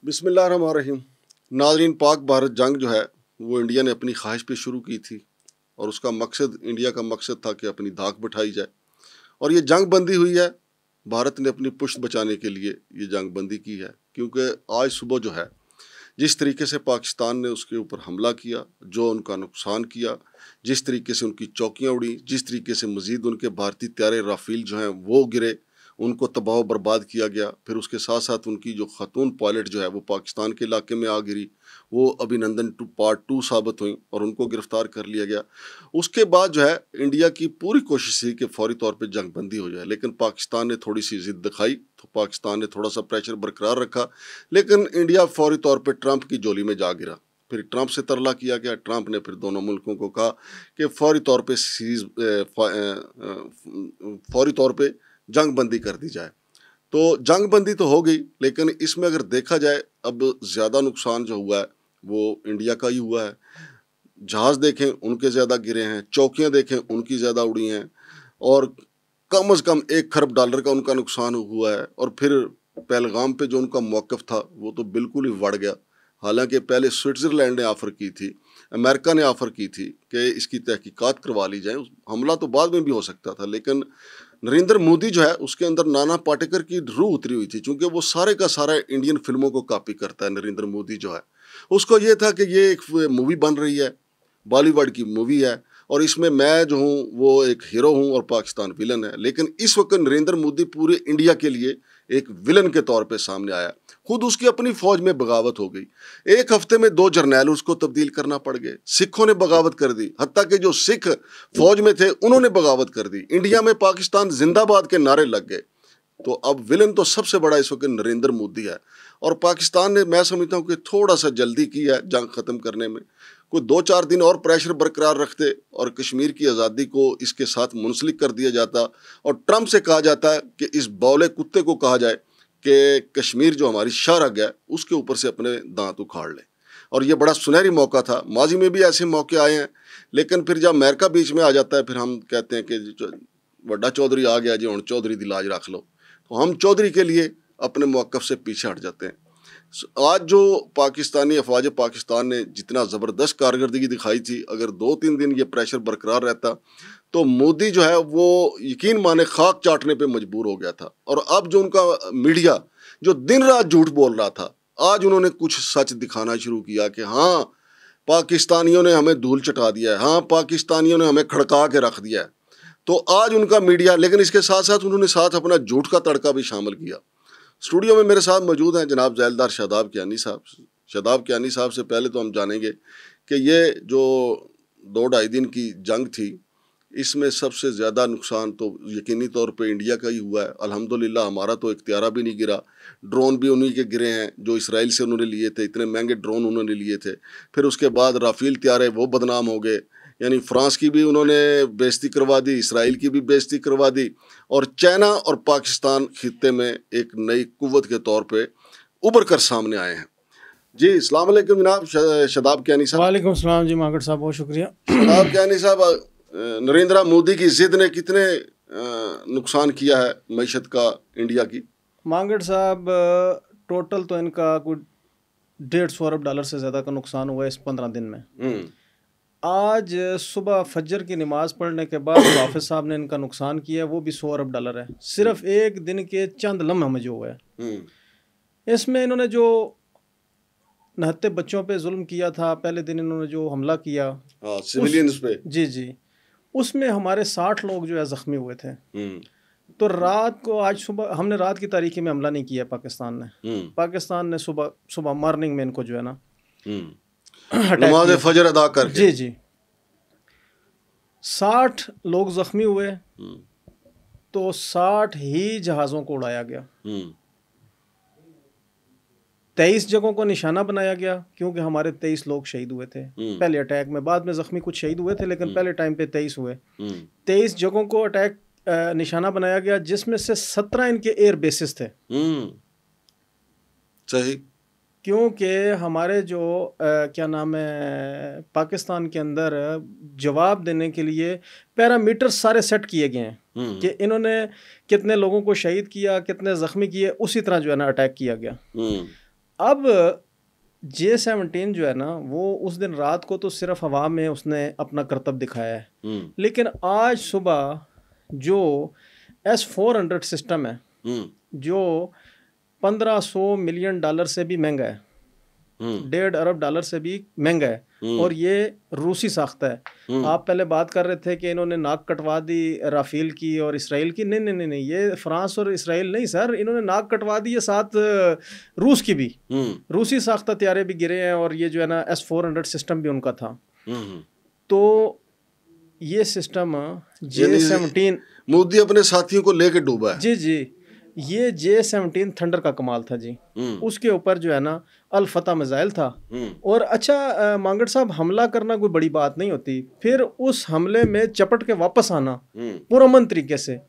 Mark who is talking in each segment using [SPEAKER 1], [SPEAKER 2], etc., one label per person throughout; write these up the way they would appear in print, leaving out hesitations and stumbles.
[SPEAKER 1] बिस्मिल्लाहिर्रहमानिर्रहीम। नाज़रीन, पाक भारत जंग जो है वो इंडिया ने अपनी ख्वाहिश पे शुरू की थी और उसका मकसद, इंडिया का मकसद था कि अपनी धाक बिठाई जाए और ये जंग बंदी हुई है। भारत ने अपनी पुश्त बचाने के लिए ये जंग बंदी की है, क्योंकि आज सुबह जो है जिस तरीके से पाकिस्तान ने उसके ऊपर हमला किया, जो उनका नुकसान किया, जिस तरीके से उनकी चौकियाँ उड़ी, जिस तरीके से मज़ीद उनके भारतीय त्यारे राफेल जो हैं वो गिरे, उनको तबाह बर्बाद किया गया। फिर उसके साथ साथ उनकी जो खातून पायलट जो है वो पाकिस्तान के इलाके में आ गिरी, वो अभिनंदन पार्ट 2 साबित हुई और उनको गिरफ़्तार कर लिया गया। उसके बाद जो है इंडिया की पूरी कोशिश थी कि फौरी तौर पे जंग बंदी हो जाए, लेकिन पाकिस्तान ने थोड़ी सी ज़िद दिखाई, तो पाकिस्तान ने थोड़ा सा प्रेशर बरकरार रखा, लेकिन इंडिया फौरी तौर पे ट्रंप की जोली में जा गिरा। फिर ट्रंप से तरला किया गया। ट्रंप ने फिर दोनों मुल्कों को कहा कि फौरी तौर पे फौरी तौर पे जंग बंदी कर दी जाए। तो जंग बंदी तो हो गई, लेकिन इसमें अगर देखा जाए अब ज़्यादा नुकसान जो हुआ है वो इंडिया का ही हुआ है। जहाज़ देखें उनके ज़्यादा गिरे हैं, चौकियाँ देखें उनकी ज़्यादा उड़ी हैं और कम से कम $1 खरब का उनका नुकसान हुआ है। और फिर पहलगाम पे जो उनका मौक़िफ़ था वो तो बिल्कुल ही बढ़ गया। हालांकि पहले स्विट्ज़रलैंड ने ऑफ़र की थी, अमेरिका ने ऑफ़र की थी कि इसकी तहकीकात करवा ली जाए, हमला तो बाद में भी हो सकता था, लेकिन नरेंद्र मोदी जो है उसके अंदर नाना पाटेकर की रूह उतरी हुई थी, क्योंकि वो सारे का सारा इंडियन फिल्मों को कॉपी करता है। नरेंद्र मोदी जो है उसको ये था कि ये एक मूवी बन रही है, बॉलीवुड की मूवी है और इसमें मैं जो हूँ वो एक हीरो हूँ और पाकिस्तान विलन है। लेकिन इस वक्त नरेंद्र मोदी पूरे इंडिया के लिए एक विलन के तौर पे सामने आया। खुद उसकी अपनी फौज में बगावत हो गई, एक हफ्ते में 2 जर्नैल उसको तब्दील करना पड़ गए। सिखों ने बगावत कर दी, हत्ता कि जो सिख फौज में थे उन्होंने बगावत कर दी। इंडिया में पाकिस्तान जिंदाबाद के नारे लग गए। तो अब विलन तो सबसे बड़ा इस वक्त नरेंद्र मोदी है और पाकिस्तान ने, मैं समझता हूँ कि थोड़ा सा जल्दी की है जंग ख़त्म करने में। कोई 2-4 दिन और प्रेशर बरकरार रखते और कश्मीर की आज़ादी को इसके साथ मुंसलिक कर दिया जाता और ट्रंप से कहा जाता है कि इस बौले कुत्ते को कहा जाए कि कश्मीर जो हमारी शाहरग है उसके ऊपर से अपने दांत उखाड़ ले। और ये बड़ा सुनहरी मौका था। माजी में भी ऐसे मौके आए हैं, लेकिन फिर जब अमेरिका बीच में आ जाता है फिर हम कहते हैं कि वड्डा चौधरी आ गया जी, हुण चौधरी दी लाज रख लो। तो हम चौधरी के लिए अपने मौक़िफ़ से पीछे हट जाते हैं। आज जो पाकिस्तानी अफवाज पाकिस्तान ने जितना ज़बरदस्त कारकर्दगी दिखाई थी, अगर 2-3 दिन ये प्रेशर बरकरार रहता तो मोदी जो है वो यकीन माने खाक चाटने पे मजबूर हो गया था। और अब जो उनका मीडिया जो दिन रात झूठ बोल रहा था, आज उन्होंने कुछ सच दिखाना शुरू किया कि हाँ पाकिस्तानियों ने हमें धूल चटा दिया है, हाँ पाकिस्तानियों ने हमें खड़का के रख दिया है। तो आज उनका मीडिया, लेकिन इसके साथ साथ उन्होंने साथ अपना झूठ का तड़का भी शामिल किया। स्टूडियो में मेरे साथ मौजूद हैं जनाब ज़ैलदार शादाब कियानी साहब। शादाब कियानी साहब से पहले तो हम जानेंगे कि ये जो 2-2.5 दिन की जंग थी, इसमें सबसे ज़्यादा नुकसान तो यकीनी तौर पे इंडिया का ही हुआ है। अल्हम्दुलिल्लाह हमारा तो एक त्यारा भी नहीं गिरा, ड्रोन भी उन्हीं के गिरे हैं जो इसराइल से उन्होंने लिए थे, इतने महंगे ड्रोन उन्होंने लिए थे। फिर उसके बाद राफेल त्यारे वो बदनाम हो गए, यानी फ्रांस की भी उन्होंने बेइज्जती करवा दी, इसराइल की भी बेइज्जती करवा दी और चाइना और पाकिस्तान खित्ते में एक नई कुव्वत के तौर पे उभर कर सामने आए हैं। जी अस्सलाम वालेकुम जनाब शादाब कियानी साहब।
[SPEAKER 2] वालेकुम सलाम जी मांगड़ साहब, बहुत शुक्रिया।
[SPEAKER 1] शादाब कियानी साहब, नरेंद्र मोदी की जिद ने कितने नुकसान किया है मईशत का इंडिया की?
[SPEAKER 2] मांगड़ साहब, टोटल तो इनका कुछ $150 अरब से ज़्यादा का नुकसान हुआ है इस 15 दिन में। आज सुबह फजर की नमाज़ पढ़ने के बाद हाफिज़ साहब ने इनका नुकसान किया, वो भी $100 अरब है, सिर्फ एक दिन के चंद लम्हे में जो हुआ है। इसमें इन्होंने जो नहत्ते बच्चों पे जुल्म किया था, पहले दिन इन्होंने जो हमला किया
[SPEAKER 1] सिविलियंस पे,
[SPEAKER 2] जी, उसमें हमारे 60 लोग जो है ज़ख्मी हुए थे। तो रात को, आज सुबह हमने रात की तारीखी में हमला नहीं किया पाकिस्तान ने सुबह मॉर्निंग में इनको जो है ना
[SPEAKER 1] नमाज़ फजर अदा करके
[SPEAKER 2] जी 60 लोग ज़ख्मी हुए। तो 60 ही जहाज़ों को उड़ाया गया, 23 जगहों को निशाना बनाया गया, क्योंकि हमारे 23 लोग शहीद हुए थे पहले अटैक में। बाद में ज़ख्मी कुछ शहीद हुए थे, लेकिन पहले टाइम पे 23 हुए। 23 जगहों को अटैक निशाना बनाया गया, जिसमें से 17 इनके एयर बेसिस थे।
[SPEAKER 1] सही,
[SPEAKER 2] क्योंकि हमारे जो क्या नाम है, पाकिस्तान के अंदर जवाब देने के लिए पैरामीटर सारे सेट किए गए हैं कि इन्होंने कितने लोगों को शहीद किया, कितने ज़ख्मी किए, उसी तरह जो है ना अटैक किया गया। अब J-17 जो है ना, वो उस दिन रात को तो सिर्फ हवा में उसने अपना करतब दिखाया है, लेकिन आज सुबह जो S-400 सिस्टम है जो 1500 मिलियन डॉलर से भी महंगा है, 1.5 अरब डॉलर से भी महंगा है, और ये रूसी साख्ता है। आप पहले बात कर रहे थे कि इन्होंने नाक कटवा दी राफेल की और इसराइल की, नहीं नहीं नहीं नहीं, ये फ्रांस और इसराइल नहीं सर, इन्होंने नाक कटवा दी है साथ रूस की भी। रूसी साख्ता तैयारे भी गिरे हैं, और ये जो है ना S-400 सिस्टम भी उनका था। तो ये सिस्टम J-17
[SPEAKER 1] मोदी अपने साथियों को लेके डूबा है।
[SPEAKER 2] जी जी, ये J-17 थंडर का कमाल था जी। उसके ऊपर जो है ना अल फतह मिसाइल था। और अच्छा मांगड़ साहब, हमला करना कोई बड़ी बात नहीं होती, फिर उस हमले में चपट के वापस आना पुरअमन तरीके से।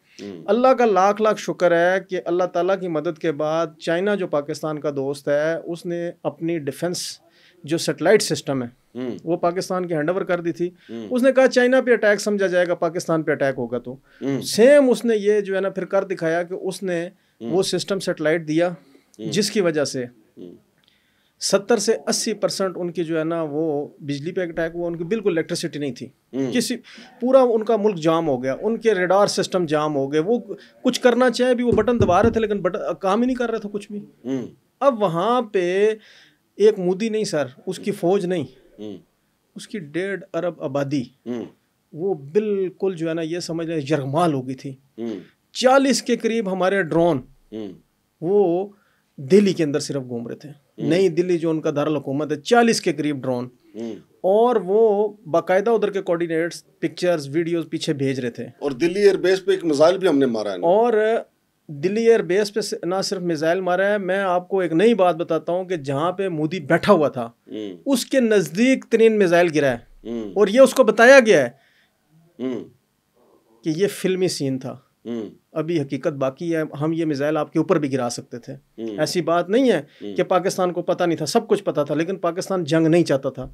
[SPEAKER 2] अल्लाह का लाख लाख शुक्र है कि अल्लाह ताला की मदद के बाद चाइना जो पाकिस्तान का दोस्त है, उसने अपनी डिफेंस जो सैटेलाइट सिस्टम है वो पाकिस्तान की हैंडओवर कर दी थी। उसने कहा चाइना पे अटैक समझा जाएगा, पाकिस्तान पे अटैक होगा तो सेम उसने ये जो है ना फिर कर दिखाया कि उसने वो सिस्टम सैटेलाइट दिया, जिसकी वजह से 70 से 80% उनकी जो है ना वो बिजली पे अटैक हुआ, उनकी बिल्कुल इलेक्ट्रिसिटी नहीं थी किसी, पूरा उनका मुल्क जाम हो गया, उनके रेडार सिस्टम जाम हो गए, वो कुछ करना चाहे भी वो बटन दबा रहे थे लेकिन बटन काम ही नहीं कर रहा था कुछ भी। अब वहाँ पे एक मोदी नहीं सर, उसकी फौज नहीं, उसकी 1.5 अरब आबादी वो बिल्कुल जो है ना ये समझ लें यरगमाल हो गई थी। 40 के करीब हमारे ड्रोन वो दिल्ली के अंदर सिर्फ घूम रहे थे, नई दिल्ली जो उनका दारुल हुकूमत है, 40 के करीब ड्रोन, और वो बाकायदा उधर के कोऑर्डिनेट्स पिक्चर्स वीडियोस पीछे भेज रहे थे।
[SPEAKER 1] और दिल्ली एयरबेस पे एक मिसाइल भी हमने मारा है ना।
[SPEAKER 2] और दिल्ली एयरबेस पे ना सिर्फ मिसाइल मारा है, मैं आपको एक नई बात बताता हूँ कि जहाँ पे मोदी बैठा हुआ था उसके नज़दीक तरीन मिसाइल गिरा है, और ये उसको बताया गया है कि ये फिल्मी सीन था, अभी हकीकत बाकी है, हम ये मिसाइल आपके ऊपर भी गिरा सकते थे। ऐसी बात नहीं है कि पाकिस्तान को पता नहीं था, सब कुछ पता था, लेकिन पाकिस्तान जंग नहीं चाहता था।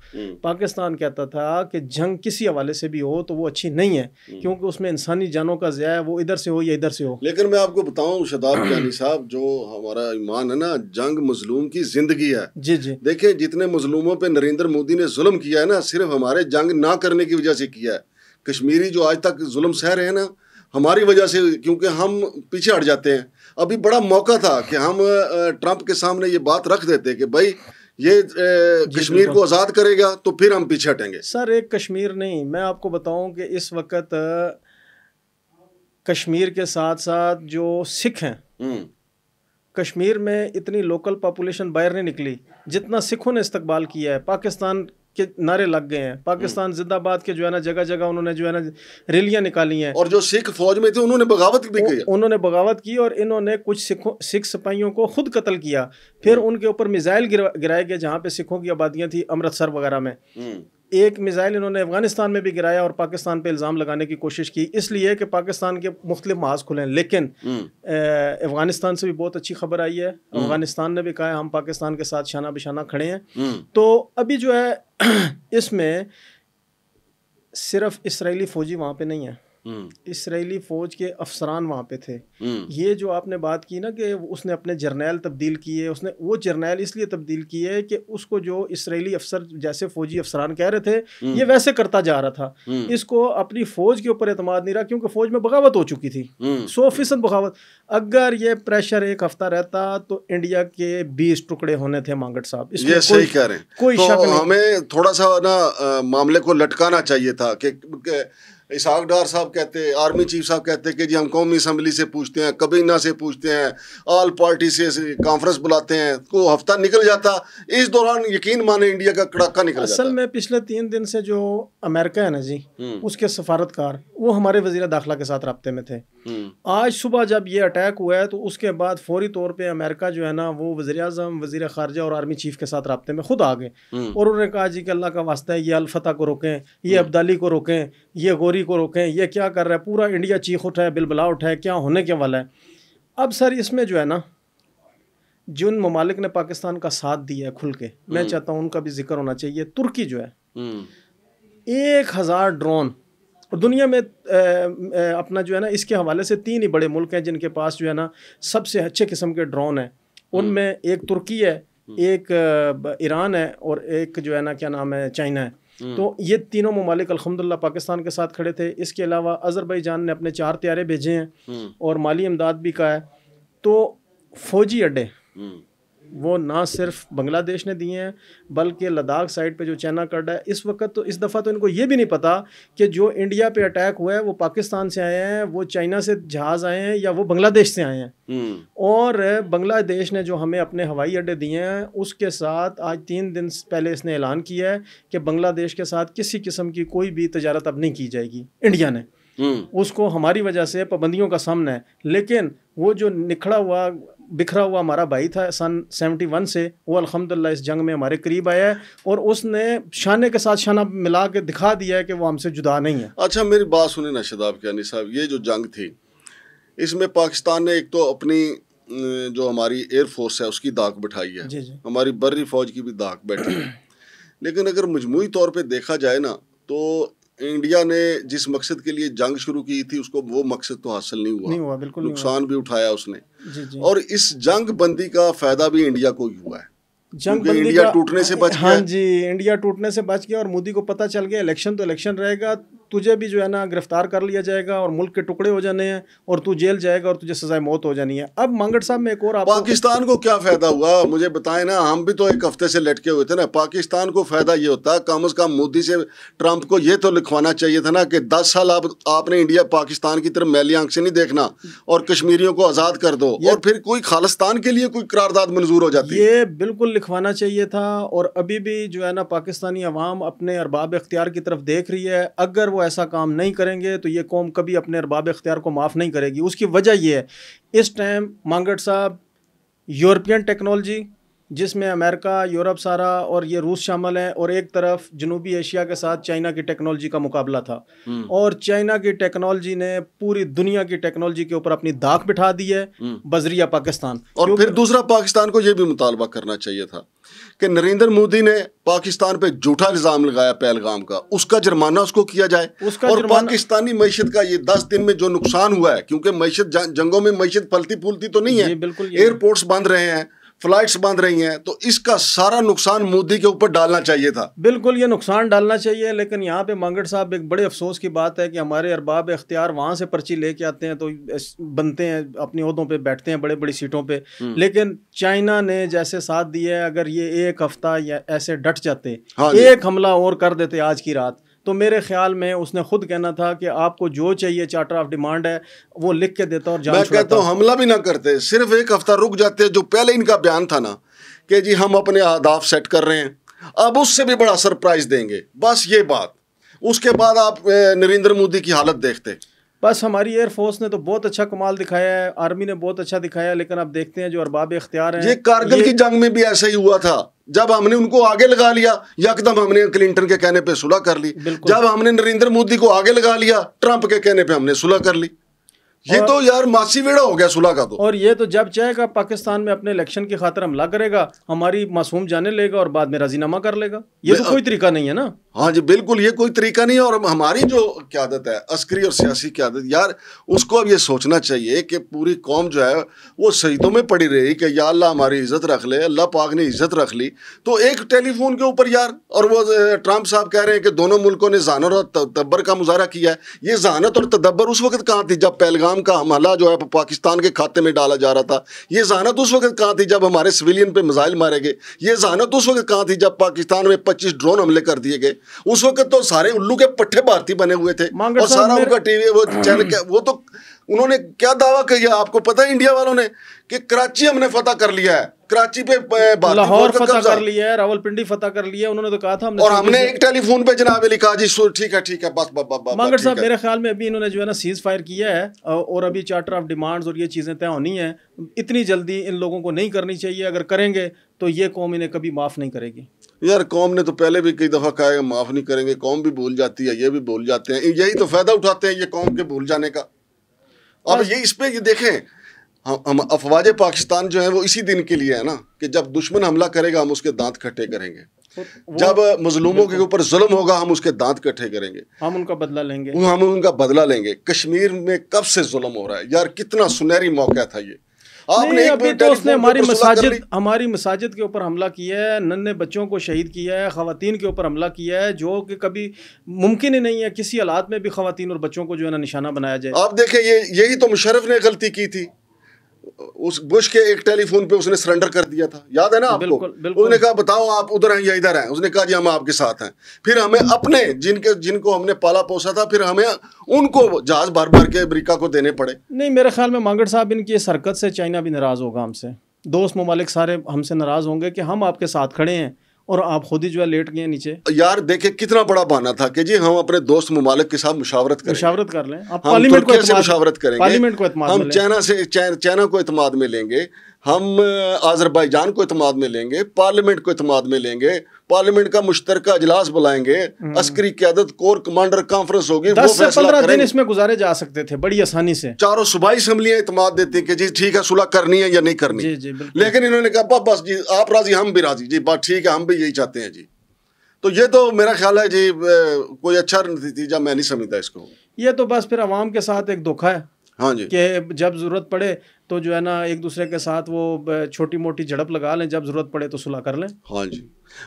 [SPEAKER 2] पाकिस्तान कहता था कि जंग किसी हवाले से भी हो तो वो अच्छी नहीं है, क्योंकि उसमें इंसानी जानों का ज़या है, वो इधर से हो या इधर से हो।
[SPEAKER 1] लेकिन मैं आपको बताऊं शदाब जानी साहब, जो हमारा ईमान है ना, जंग मजलूम की जिंदगी है।
[SPEAKER 2] जी जी,
[SPEAKER 1] देखें जितने मजलूमों पे नरेंद्र मोदी ने जुल्म किया है ना, सिर्फ हमारे जंग ना करने की वजह से किया है। कश्मीरी जो आज तक जुल्म सह रहे हैं ना, हमारी वजह से, क्योंकि हम पीछे हट जाते हैं। अभी बड़ा मौका था कि हम ट्रंप के सामने ये बात रख देते कि भाई ये कश्मीर को आज़ाद करेगा तो फिर हम पीछे हटेंगे।
[SPEAKER 2] सर एक कश्मीर नहीं, मैं आपको बताऊं कि इस वक्त कश्मीर के साथ साथ जो सिख हैं, कश्मीर में इतनी लोकल पॉपुलेशन बाहर नहीं निकली जितना सिखों ने इस्तकबाल किया है। पाकिस्तान के नारे लग गए हैं, पाकिस्तान जिंदाबाद के जो है ना जगह जगह उन्होंने जो है ना रैलियां निकाली हैं, और
[SPEAKER 1] जो सिख फौज में थे उन्होंने बगावत भी की,
[SPEAKER 2] उन्होंने बगावत की, और इन्होंने कुछ सिख सिपाहियों को खुद कत्ल किया। फिर उनके ऊपर मिसाइल गिराए गए जहाँ पे सिखों की आबादियाँ थी, अमृतसर वगैरह में। एक मिसाइल इन्होंने अफगानिस्तान में भी गिराया और पाकिस्तान पे इल्ज़ाम लगाने की कोशिश की, इसलिए कि पाकिस्तान के मुख्तलिफ महाज खुले हैं। लेकिन अफगानिस्तान से भी बहुत अच्छी खबर आई है, अफगानिस्तान ने भी कहा है हम पाकिस्तान के साथ शाना बिशाना खड़े हैं। तो अभी जो है इसमें सिर्फ इसराइली फ़ौजी वहाँ पे नहीं है, इसराइली फ़ौज के अफसरान वहाँ पे थे। ये जो आपने बात की ना कि उसने अपने जर्नैल तब्दील किए, उसने वो जर्नैल इसलिए तब्दील किए कि उसको जो इसराइली अफसर जैसे फ़ौजी अफसरान कह रहे थे ये वैसे करता जा रहा था। इसको अपनी फ़ौज के ऊपर एतमाद नहीं रहा, क्योंकि फ़ौज में बगावत हो चुकी थी, 100% बगावत। अगर ये प्रेशर एक हफ्ता रहता तो इंडिया के 20 टुकड़े होने थे मांगट साहब।
[SPEAKER 1] ये सही कह रहे हैं,
[SPEAKER 2] कोई शक नहीं।
[SPEAKER 1] हमें थोड़ा सा ना मामले को लटकाना चाहिए था कि इसहाक डार साहब कहते, आर्मी चीफ साहब कहते कि जी हम कौमी असम्बली से पूछते हैं, कबीना से पूछते हैं, ऑल पार्टी से कॉन्फ्रेंस बुलाते हैं, को हफ्ता निकल जाता, इस दौरान यकीन माने इंडिया का कड़ाका निकल जाता।
[SPEAKER 2] असल में पिछले 3 दिन से जो अमेरिका है ना जी, उसके सफारतकार वो हमारे वजीर दाखिला के साथ रब्ते में थे। आज सुबह जब ये अटैक हुआ है तो उसके बाद फौरी तौर पर अमेरिका जो है ना वो वज़ीर आज़म, वज़ीर ख़ारजा और आर्मी चीफ के साथ रब्ते में खुद आ गए, और उन्होंने कहा जी कि अल्लाह का वास्ता है ये अल-फतह को रोकें, ये अब्दाली को रोकें, ये गोरी को रोकें, ये क्या कर रहा है, पूरा इंडिया चीख उठा है, बिलबला उठा है, क्या होने के वाला है। अब सर इसमें जो है ना जिन ममालिक ने पाकिस्तान का साथ दिया है खुल के, मैं चाहता हूँ उनका भी जिक्र होना चाहिए। तुर्की जो है 1000 ड्रोन, और दुनिया में अपना जो है ना इसके हवाले से 3 ही बड़े मुल्क हैं जिनके पास जो है ना सबसे अच्छे किस्म के ड्रोन हैं। उनमें एक तुर्की है, एक ईरान है और एक जो है ना क्या नाम है चाइना है। तो ये तीनों ममालिक अल्हम्दुलिल्लाह पाकिस्तान के साथ खड़े थे। इसके अलावा अज़रबैजान ने अपने 4 तैयारे भेजे हैं और माली इमदाद भी का है। तो फ़ौजी अड्डे वो ना सिर्फ बांग्लादेश ने दिए हैं बल्कि लद्दाख साइड पे जो चाइना का अड्डा है इस वक्त, तो इस दफ़ा तो इनको ये भी नहीं पता कि जो इंडिया पे अटैक हुआ है वो पाकिस्तान से आए हैं, वो चाइना से जहाज़ आए हैं या वो बांग्लादेश से आए हैं। और बांग्लादेश ने जो हमें अपने हवाई अड्डे दिए हैं उसके साथ आज 3 दिन पहले इसने ऐलान किया है कि बांग्लादेश के साथ किसी किस्म की कोई भी तजारत अब नहीं की जाएगी। इंडिया ने उसको हमारी वजह से पाबंदियों का सामना है, लेकिन वो जो निखड़ा हुआ बिखरा हुआ हमारा भाई था सन 71 से, वो अल्हम्दुलिल्लाह इस जंग में हमारे करीब आया है और उसने शाने के साथ शाना मिला के दिखा दिया है कि वो हमसे जुदा नहीं है।
[SPEAKER 1] अच्छा मेरी बात सुनिए ना शदाब कियानी साहब, ये जो जंग थी इसमें पाकिस्तान ने एक तो अपनी जो हमारी एयरफोर्स है उसकी दाग बिठाई है,
[SPEAKER 2] जी जी।
[SPEAKER 1] हमारी बर्री फौज की भी दाग बैठी है, लेकिन अगर मजमूई तौर पे देखा जाए ना तो इंडिया ने जिस मकसद के लिए जंग शुरू की थी उसको वो मकसद तो हासिल नहीं हुआ,
[SPEAKER 2] बिल्कुल
[SPEAKER 1] नुकसान भी उठाया उसने।
[SPEAKER 2] जी जी।
[SPEAKER 1] और इस जंग बंदी का फायदा भी इंडिया को ही हुआ है,
[SPEAKER 2] जंग बंदी
[SPEAKER 1] इंडिया
[SPEAKER 2] का
[SPEAKER 1] टूटने से बच गया।
[SPEAKER 2] हाँ जी, इंडिया टूटने से बच गया और मोदी को पता चल गया इलेक्शन तो इलेक्शन रहेगा, तुझे भी जो है ना गिरफ्तार कर लिया जाएगा और मुल्क के टुकड़े हो जाने हैं और तू जेल जाएगा और तुझे सजाए मौत हो जानी है। अब मांगड़ साहब में एक और आपको
[SPEAKER 1] पाकिस्तान को क्या फायदा हुआ मुझे बताएं ना, हम भी तो एक हफ्ते से लटके हुए थे ना। पाकिस्तान को फायदा ये होता है कम से कम मोदी से ट्रंप को ये तो लिखवाना चाहिए था ना कि 10 साल आपने इंडिया पाकिस्तान की तरफ मैली आंख से नहीं देखना और कश्मीरियों को आज़ाद कर दो और फिर कोई खालिस्तान के लिए कोई करारदाद मंजूर हो जाती।
[SPEAKER 2] ये बिल्कुल लिखवाना चाहिए था। और अभी भी जो है ना पाकिस्तानी अवाम अपने अरबाब इख्तियार की तरफ देख रही है, अगर वो ऐसा काम नहीं करेंगे तो ये कौम कभी अपने अरबाब इख्तियार को माफ़ नहीं करेगी। उसकी वजह ये है इस टाइम मांगड़ साहब यूरोपियन टेक्नोलॉजी जिसमें अमेरिका, यूरोप सारा और ये रूस शामिल हैं, और एक तरफ जनूबी एशिया के साथ चाइना की टेक्नोलॉजी का मुकाबला था और चाइना की टेक्नोलॉजी ने पूरी दुनिया की टेक्नोलॉजी के ऊपर अपनी दाग बिठा दी है बजरिया पाकिस्तान।
[SPEAKER 1] और फिर दूसरा पाकिस्तान को ये भी मुतालबा करना चाहिए था कि नरेंद्र मोदी ने पाकिस्तान पे झूठा इल्जाम लगाया पहलगाम का, उसका जुर्माना उसको किया जाए। और पाकिस्तानी मईशत का ये 10 दिन में जो नुकसान हुआ है, क्योंकि मईशत जंगों में मईशत फलती फूलती तो नहीं है, एयरपोर्ट्स बंद रहे हैं, फ्लाइट्स बंद रही हैं, तो इसका सारा नुकसान मोदी के ऊपर डालना चाहिए था।
[SPEAKER 2] बिल्कुल ये नुकसान डालना चाहिए, लेकिन यहाँ पे मांगड़ साहब एक बड़े अफसोस की बात है कि हमारे अरबाब इख्तियार वहाँ से पर्ची लेके आते हैं तो बनते हैं, अपनी ओहदों पे बैठते हैं बड़े बड़ी सीटों पे, लेकिन चाइना ने जैसे साथ दिया है, अगर ये एक हफ्ता या ऐसे डट जाते, एक हमला और कर देते आज की रात, तो मेरे ख्याल में उसने खुद कहना था कि आपको जो चाहिए चार्टर ऑफ डिमांड है वो लिख के देता और जान
[SPEAKER 1] मैं कहता हूँ हमला भी ना करते, सिर्फ एक हफ्ता रुक जाते। जो पहले इनका बयान था ना कि जी हम अपने अहदाफ सेट कर रहे हैं, अब उससे भी बड़ा सरप्राइज देंगे, बस ये बात। उसके बाद आप नरेंद्र मोदी की हालत देखते।
[SPEAKER 2] बस हमारी एयरफोर्स ने तो बहुत अच्छा कमाल दिखाया है, आर्मी ने बहुत अच्छा दिखाया, लेकिन अब देखते हैं जो अरबाब इख्तियार हैं।
[SPEAKER 1] ये कारगिल की जंग में भी ऐसा ही हुआ था, जब हमने उनको आगे लगा लिया यकदम हमने क्लिंटन के कहने पे सुलह कर ली, जब हमने नरेंद्र मोदी को आगे लगा लिया ट्रंप के कहने पे हमने सुलह कर ली। ये तो यार मासी वेड़ा हो गया सुलह का। तो और
[SPEAKER 2] ये तो जब चाहेगा पाकिस्तान में अपने इलेक्शन की खातिर हमला करेगा, हमारी मासूम जाने लेगा और बाद में राजीनामा कर लेगा। ये तो कोई तरीका नहीं है ना।
[SPEAKER 1] हाँ जी बिल्कुल, ये कोई तरीका नहीं है। और हमारी जो क़यादत है अस्करी और सियासी क़यादत, यार उसको अब ये सोचना चाहिए कि पूरी कौम जो है वो सजदों में पड़ी रही कि या अल्लाह हमारी इज्जत रख ले, अल्लाह पाक ने इज्जत रख ली। तो एक टेलीफोन के ऊपर यार, और वो ट्रंप साहब कह रहे हैं कि दोनों मुल्कों ने ज़हानत और तदब्बर का मुजाहरा किया है। ये ज़हानत और तदब्बर उस वक्त कहाँ थी जब पहलगाम का हमला जो है पाकिस्तान के खाते में डाला जा रहा था? ये ज़हानत उस वक्त कहाँ थी जब हमारे सिविलियन पे मिसाइल मारे गए? ये ज़हानत उस वक्त कहाँ थी जब पाकिस्तान में 25 ड्रोन हमले कर दिए गए? उस वक्त तो सारे उल्लू के पट्टे भारतीय बने हुए थे और सारा उनका टीवी वो चैनल, वो तो उन्होंने क्या दावा किया आपको पता है इंडिया वालों ने कि कराची हमने फतह कर लिया है, कराची पे
[SPEAKER 2] लाहौर फतह कर लिया है, रावलपिंडी फतह कर लिया है, उन्होंने तो कहा था हमने।
[SPEAKER 1] और हमने एक टेलीफोन पे जनाब लिखा जी ठीक है बस
[SPEAKER 2] मांगड़ साहब मेरे ख्याल में अभी इन्होंने जो है ना सीज फायर किया है और अभी चार्टर ऑफ डिमांड्स और ये चीज़ें तय होनी है। इतनी जल्दी इन लोगों को नहीं करनी चाहिए, अगर करेंगे तो ये कौम इन्हें कभी माफ़ नहीं करेगी।
[SPEAKER 1] यार कौम ने तो पहले भी कई दफ़ा कहा है माफ़ नहीं करेंगे, कौम भी भूल जाती है, ये भी भूल जाते हैं, यही तो फ़ायदा उठाते हैं ये कौम के भूल जाने का। अब ये इस पे ये देखें, हम अफवाज पाकिस्तान जो है वो इसी दिन के लिए है ना कि जब दुश्मन हमला करेगा हम उसके दांत खट्टे करेंगे, जब मजलूमों के ऊपर जुल्म होगा हम उसके दांत कट्ठे करेंगे,
[SPEAKER 2] हम उनका बदला लेंगे,
[SPEAKER 1] हम उनका बदला लेंगे। कश्मीर में कब से जुल्म हो रहा है यार, कितना सुनहरी मौका था ये। आपने
[SPEAKER 2] नहीं,
[SPEAKER 1] एक
[SPEAKER 2] अभी तो उसने
[SPEAKER 1] टेलीफोन के ऊपर सुलह कर ली।
[SPEAKER 2] हमारी मसाजिद के ऊपर हमला किया है, नन्हे बच्चों को शहीद किया है, खवातीन के ऊपर हमला किया है, जो कि कभी मुमकिन ही नहीं है किसी हालात में भी खवातीन और बच्चों को जो है ना निशाना बनाया जाए।
[SPEAKER 1] आप देखें, यही तो मुशर्रफ ने गलती की थी। उस बुश के एक टेलीफोन पे उसने सरेंडर कर दिया था, याद है ना आपको?
[SPEAKER 2] बिल्कुल, बिल्कुल।
[SPEAKER 1] उसने कहा बताओ आप उधर हैं या इधर हैं, उसने कहा जी हम आपके साथ हैं। फिर हमें अपने जिनको हमने पाला पोसा था, फिर हमें उनको जहाज भर भर के अमेरिका को देने पड़े।
[SPEAKER 2] नहीं, मेरे ख्याल में मांगड़ साहब इनकी इस हरकत से चाइना भी नाराज़ होगा हमसे, दोस्त ममालिक सारे हमसे नाराज़ होंगे कि हम आपके साथ खड़े हैं और आप खुद ही जो है लेट गए नीचे।
[SPEAKER 1] यार देखे कितना बड़ा बहाना था कि जी हम अपने दोस्त ममालिक के साथ मुशावरत
[SPEAKER 2] कर लें। आप
[SPEAKER 1] हम
[SPEAKER 2] पार्लियामेंट को
[SPEAKER 1] तुर्की से मुशावरत करेंगे,
[SPEAKER 2] पार्लियामेंट को एतमाद
[SPEAKER 1] हम
[SPEAKER 2] में लें।
[SPEAKER 1] चाइना को एतमाद में लेंगे, हम आज़रबाईजान को एतमाद में लेंगे, पार्लियामेंट को एतमाद में लेंगे, पार्लियामेंट का मुश्तरका इजलास बुलाएंगे, अस्करी क़यादत कोर कमांडर कॉन्फ्रेंस होगी,
[SPEAKER 2] 10 से 15 दिन इसमें गुजारे जा सकते थे बड़ी आसानी से।
[SPEAKER 1] चारों सूबाई असम्बलियां एतमाद देती कि जी ठीक है सुलह करनी है या नहीं करनी।
[SPEAKER 2] जी जी बिल्कुल।
[SPEAKER 1] लेकिन इन्होंने कहा बस जी आप राजी हम भी राजी, जी बात ठीक है हम भी यही चाहते हैं जी। तो ये तो मेरा ख्याल है जी कोई अच्छा नतीजा मैं नहीं समझता इसको।
[SPEAKER 2] ये तो बस फिर अवाम के साथ एक धोखा है।
[SPEAKER 1] हाँ जी,
[SPEAKER 2] कि जब ज़रूरत पड़े तो जो है ना एक दूसरे के साथ वो छोटी मोटी झड़प लगा लें, जब ज़रूरत पड़े तो सुलह कर लें।
[SPEAKER 1] हाँ जी,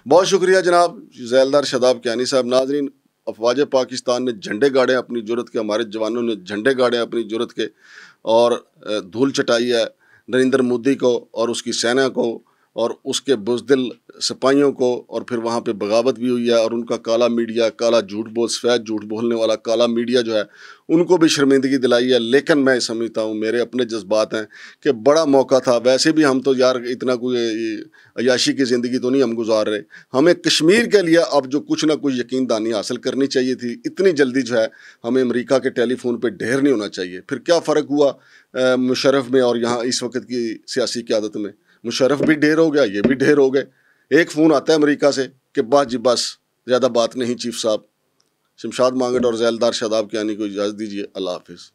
[SPEAKER 1] बहुत शुक्रिया जनाब ज़ैलदार शादाब कियानी साहब। नाजरीन, अफवाज पाकिस्तान ने झंडे गाड़े अपनी ज़रूरत के, हमारे जवानों ने झंडे गाड़े अपनी ज़रूरत के, और धूल चटाई है नरेंद्र मोदी को और उसकी सेना को और उसके बुज़दिल सिपाहियों को, और फिर वहाँ पे बगावत भी हुई है। और उनका काला मीडिया, काला झूठ सफ़ेद झूठ बोलने वाला काला मीडिया जो है उनको भी शर्मिंदगी दिलाई है। लेकिन मैं समझता हूँ, मेरे अपने जज्बात हैं कि बड़ा मौका था। वैसे भी हम तो यार इतना कोई अयाशी की ज़िंदगी तो नहीं हम गुजार रहे। हमें कश्मीर के लिए अब जो कुछ ना कुछ यकीनदानी हासिल करनी चाहिए थी। इतनी जल्दी जो है हमें अमेरिका के टेलीफोन पे ढेर नहीं होना चाहिए। फिर क्या फ़र्क हुआ मुशर्रफ में और यहाँ इस वक्त की सियासी क़यादत में? मुशर्रफ भी ढेर हो गया, ये भी ढेर हो गए। एक फ़ोन आता है अमेरिका से कि बस जी बस, ज़्यादा बात नहीं चीफ साहब। शमशाद मांगड़ और ज़ैलदार शादाब कियानी को इजाज़त दीजिए। अल्लाह हाफिज़।